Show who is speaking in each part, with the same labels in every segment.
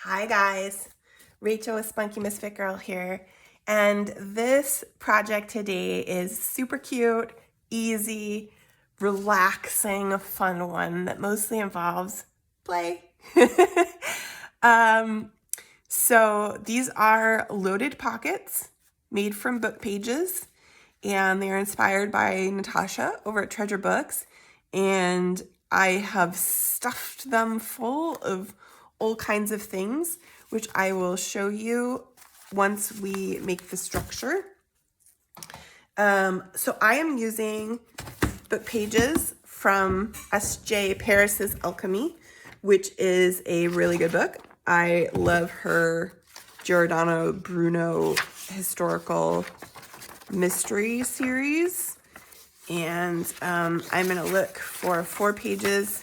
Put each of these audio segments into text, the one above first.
Speaker 1: Hi guys, Rachel with Spunky Misfit Girl here, and this project today is super cute, easy, relaxing, fun one that mostly involves play. um, so these are loaded pockets made from book pages, and they're inspired by Natasha over at Treasure Books, and I have stuffed them full of all kinds of things, which I will show you once we make the structure. So I am using book pages from S.J. Paris's Alchemy, which is a really good book. I love her Giordano Bruno historical mystery series. And I'm going to look for 4 pages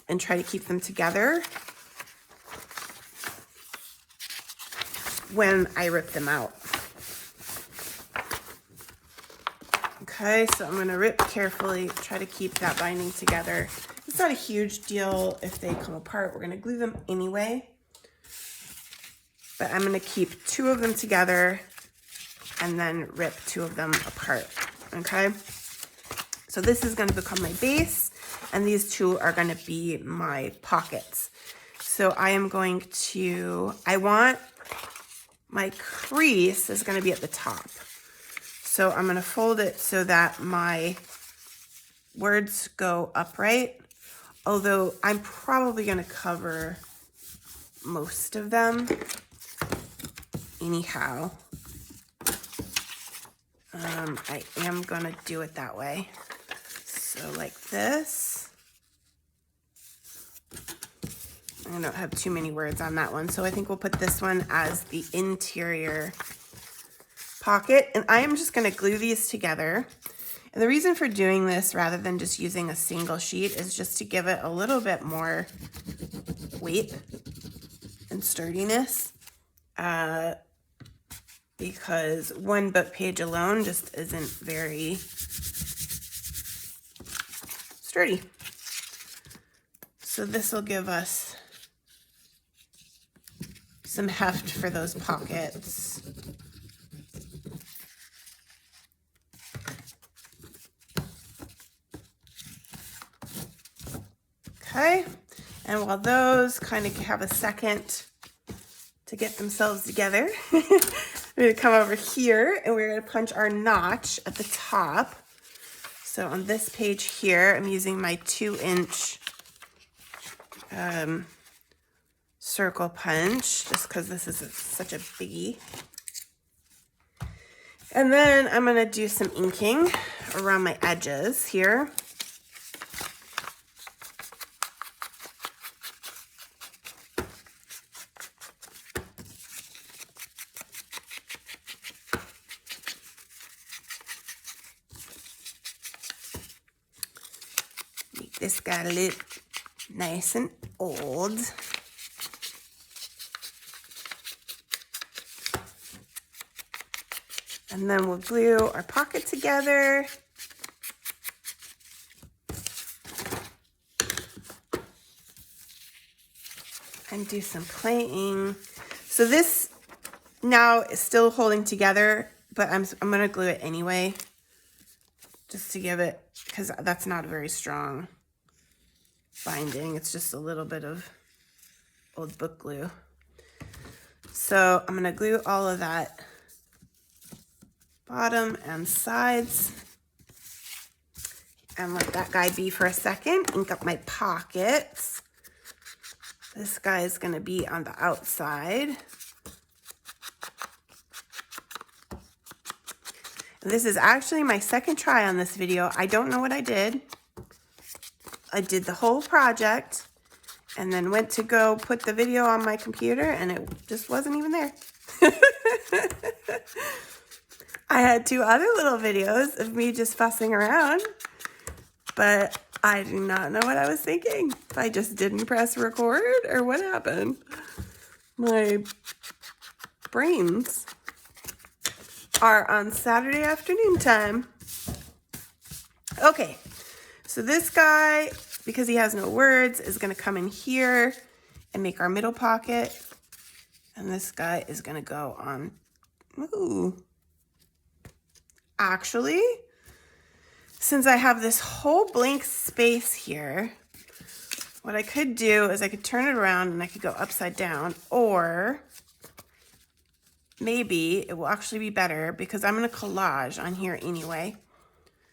Speaker 1: and try to keep them together when I rip them out. Okay, so I'm going to rip carefully, try to keep that binding together. It's not a huge deal if they come apart. We're going to glue them anyway. But I'm going to keep 2 of them together and then rip 2 of them apart. Okay? So this is going to become my base, and these 2 are going to be my pockets. So I am going to, I want my crease is going to be at the top. So I'm going to fold it so that my words go upright, although I'm probably going to cover most of them anyhow. I am going to do it that way. So like this. I don't have too many words on that one, so I think we'll put this one as the interior pocket, and I am just going to glue these together. And the reason for doing this rather than just using a single sheet is just to give it a little bit more weight and sturdiness, because one book page alone just isn't very sturdy. So this will give us some heft for those pockets. Okay, and while those kind of have a second to get themselves together, we're going to come over here and we're going to punch our notch at the top. So on this page here, I'm using my 2-inch circle punch, just because this is such a biggie. And then I'm going to do some inking around my edges here. Make this guy look nice and old. And then we'll glue our pocket together. And do some playing. So this now is still holding together, but I'm going to glue it anyway, just to give it, because that's not a very strong binding. It's just a little bit of old book glue. So I'm going to glue all of that bottom and sides and let that guy be for a second. Ink up my pockets. This guy is going to be on the outside. This is actually my second try on this video. I don't know what I did. I did the whole project and then went to go put the video on my computer and it just wasn't even there. I had 2 other little videos of me just fussing around, but I do not know what I was thinking. If I just didn't press record or what happened. My brains are on Saturday afternoon time. Okay, so this guy, because he has no words, is going to come in here and make our middle pocket. And this guy is gonna go on, ooh. Actually, since I have this whole blank space here, what I could do is I could turn it around and I could go upside down, or maybe it will actually be better because I'm gonna collage on here anyway.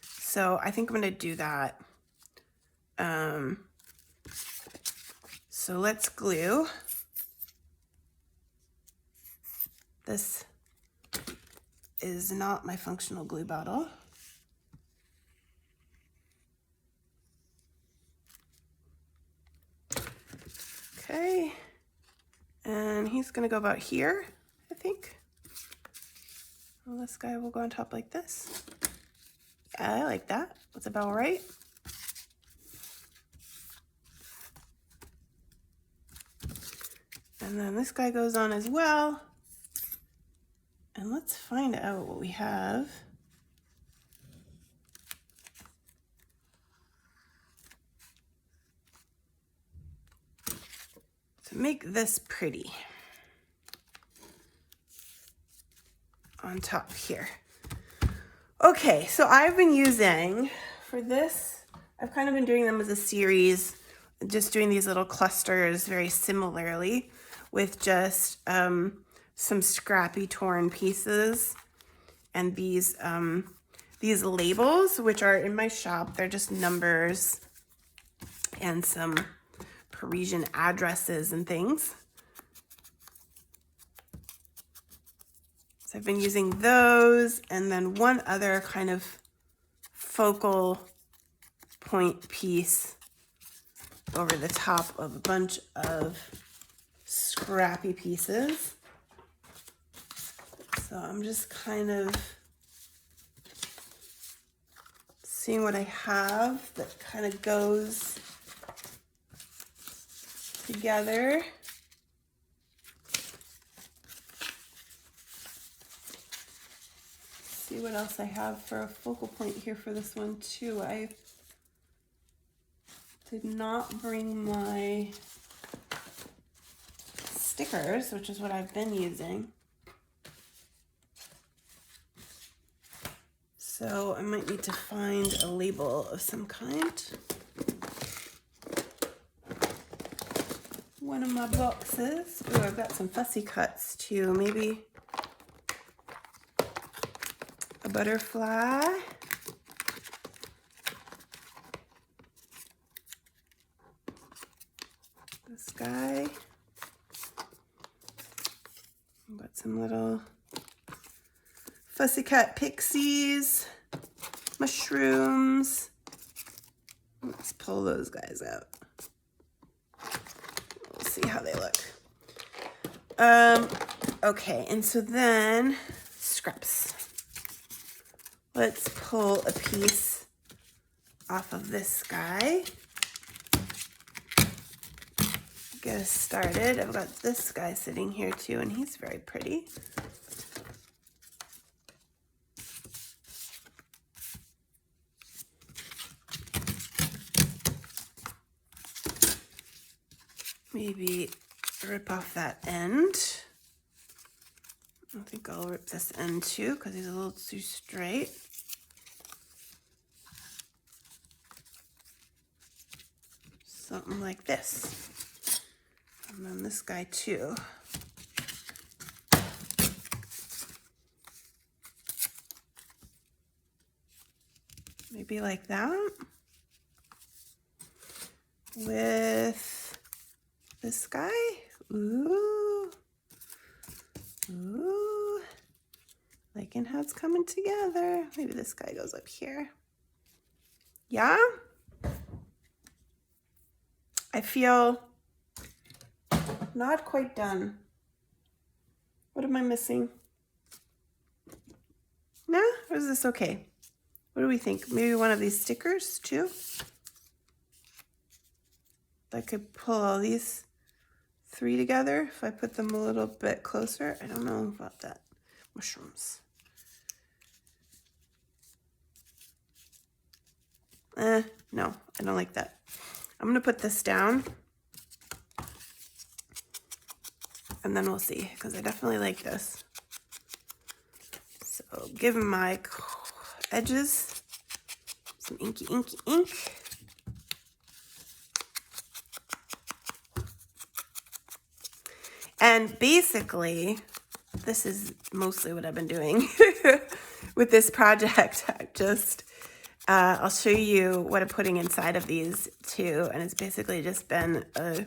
Speaker 1: So I think I'm gonna do that. So let's glue. This is not my functional glue bottle. Okay, and he's gonna go about here, I think. Well, this guy will go on top like this. Yeah, I like that. That's about right. And then this guy goes on as well. And let's find out what we have. To make this pretty on top here. Okay, so I've been using, for this, I've kind of been doing them as a series, just doing these little clusters very similarly with just some scrappy torn pieces and these labels, which are in my shop. They're just numbers and some Parisian addresses and things. So I've been using those, and then one other kind of focal point piece over the top of a bunch of scrappy pieces. So I'm just kind of seeing what I have that kind of goes together. See what else I have for a focal point here for this one too. I did not bring my stickers, which is what I've been using. So I might need to find a label of some kind. One of my boxes. Oh, I've got some fussy cuts too. Maybe a butterfly. This guy. I've got some little fussy cut pixies, mushrooms. Let's pull those guys out. We'll see how they look. Okay, and so then scraps. Let's pull a piece off of this guy. Get us started. I've got this guy sitting here too, and he's very pretty. Maybe rip off that end. I think I'll rip this end too because he's a little too straight. Something like this. And then this guy too. Maybe like that. With this guy. Ooh. Ooh. Liking how it's coming together. Maybe this guy goes up here. Yeah? I feel not quite done. What am I missing? Nah, or is this okay? What do we think? Maybe one of these stickers too? I could pull all these three together if I put them a little bit closer. I don't know about that. Mushrooms. No, I don't like that. I'm gonna put this down. and then we'll see, because I definitely like this. So give my edges some inky ink. And basically, this is mostly what I've been doing with this project. I'll show you what I'm putting inside of these too. And it's basically just been a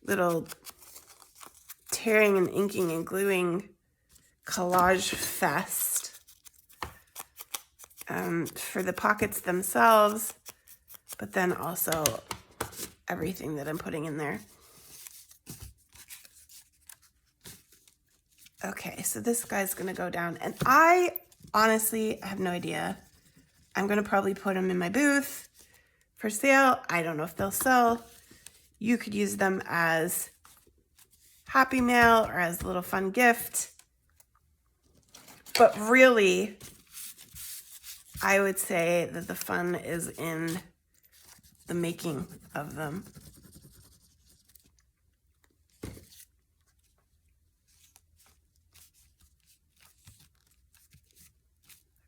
Speaker 1: little tearing and inking and gluing collage fest for the pockets themselves, but then also everything that I'm putting in there. Okay, so this guy's gonna go down, and I honestly have no idea. I'm gonna probably put them in my booth for sale. I don't know if they'll sell. You could use them as happy mail or as a little fun gift. But really, I would say that the fun is in the making of them.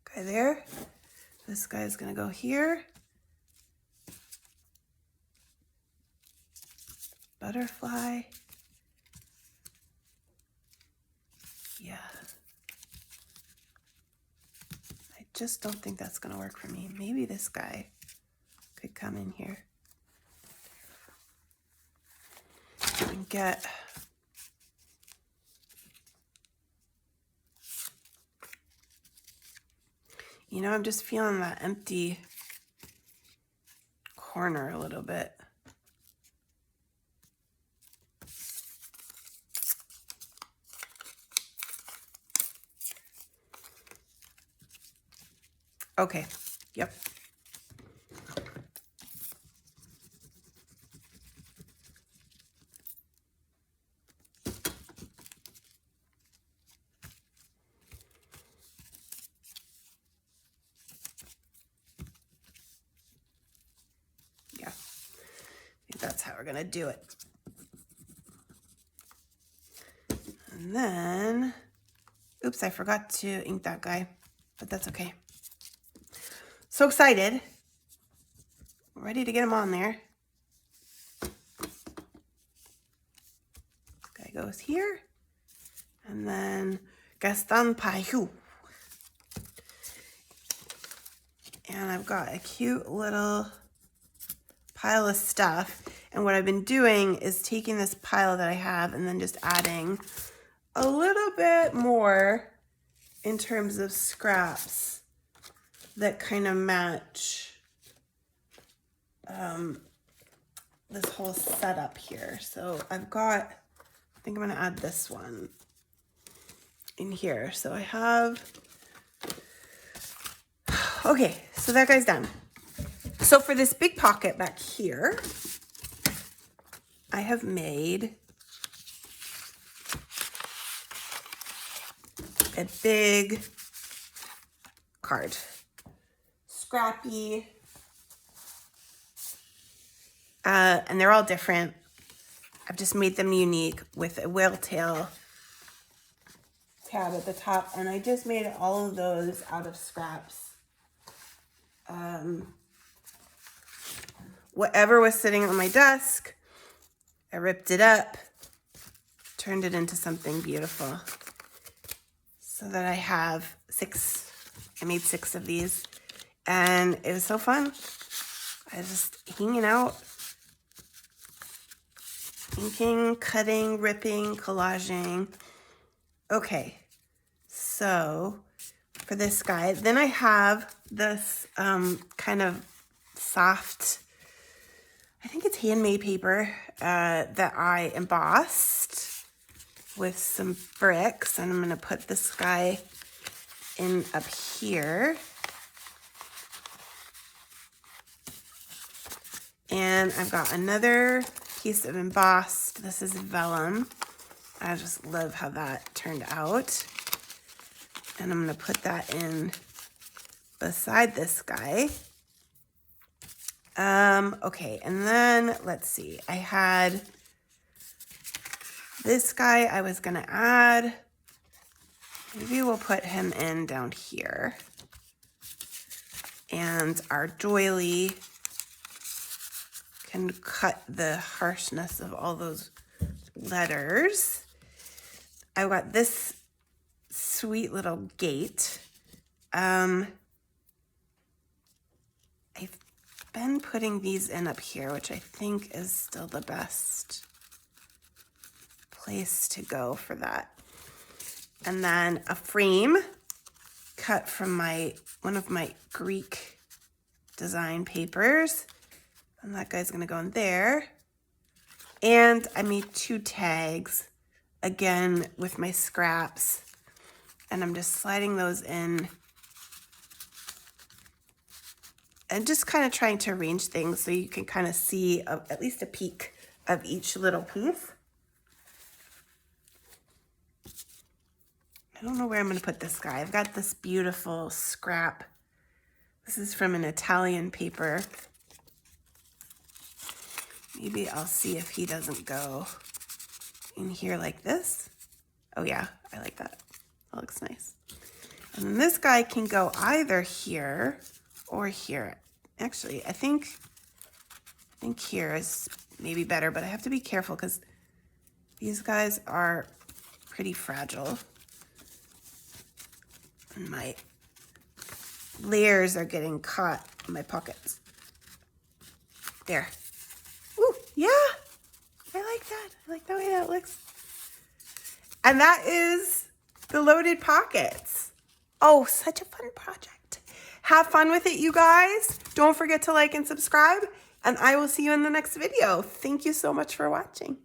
Speaker 1: Okay, there. This guy's gonna go here. Butterfly. Yeah. I just don't think that's gonna work for me. Maybe this guy could come in here and get you know, I'm just feeling that empty corner a little bit. Okay, yep. Yeah, I think that's how we're gonna do it. And then, oops, I forgot to ink that guy, but that's okay. So excited. Ready to get him on there. Guy goes here. And then Gaston Payou. And I've got a cute little pile of stuff. And what I've been doing is taking this pile that I have and then just adding a little bit more in terms of scraps that kind of match this whole setup here. So I've got, I think I'm gonna add this one in here. So I have, okay, so that guy's done. So for this big pocket back here, I have made a big card. Scrappy. And they're all different. I've just made them unique with a whale tail tab at the top. And I just made all of those out of scraps. Whatever was sitting on my desk, I ripped it up, turned it into something beautiful. So that I have 6. I made 6 of these. And it was so fun. I was just hanging out, inking, cutting, ripping, collaging. Okay, so for this guy, then I have this kind of soft, I think it's handmade paper that I embossed with some bricks. And I'm going to put this guy in up here. And I've got another piece of embossed. This is vellum. I just love how that turned out. And I'm going to put that in beside this guy. Okay, and then let's see. I had This guy I was gonna add, maybe we'll put him in down here. And our doily can cut the harshness of all those letters. I got this sweet little gate. I've been putting these in up here, which I think is still the best place to go for that. And then a frame cut from one of my Greek design papers. And that guy's gonna go in there. And I made 2 tags, again, with my scraps. And I'm just sliding those in. And just kind of trying to arrange things so you can kind of see at least a peek of each little piece. I don't know where I'm gonna put this guy. I've got this beautiful scrap. This is from an Italian paper. Maybe I'll see if he doesn't go in here like this. Oh yeah, I like that. That looks nice. And then this guy can go either here or here. Actually, I think here is maybe better, but I have to be careful because these guys are pretty fragile. And my layers are getting caught in my pockets. There. Ooh, yeah, I like that. I like the way that looks. And that is the loaded pockets. Oh, such a fun project. Have fun with it, you guys. Don't forget to like and subscribe, and I will see you in the next video. Thank you so much for watching.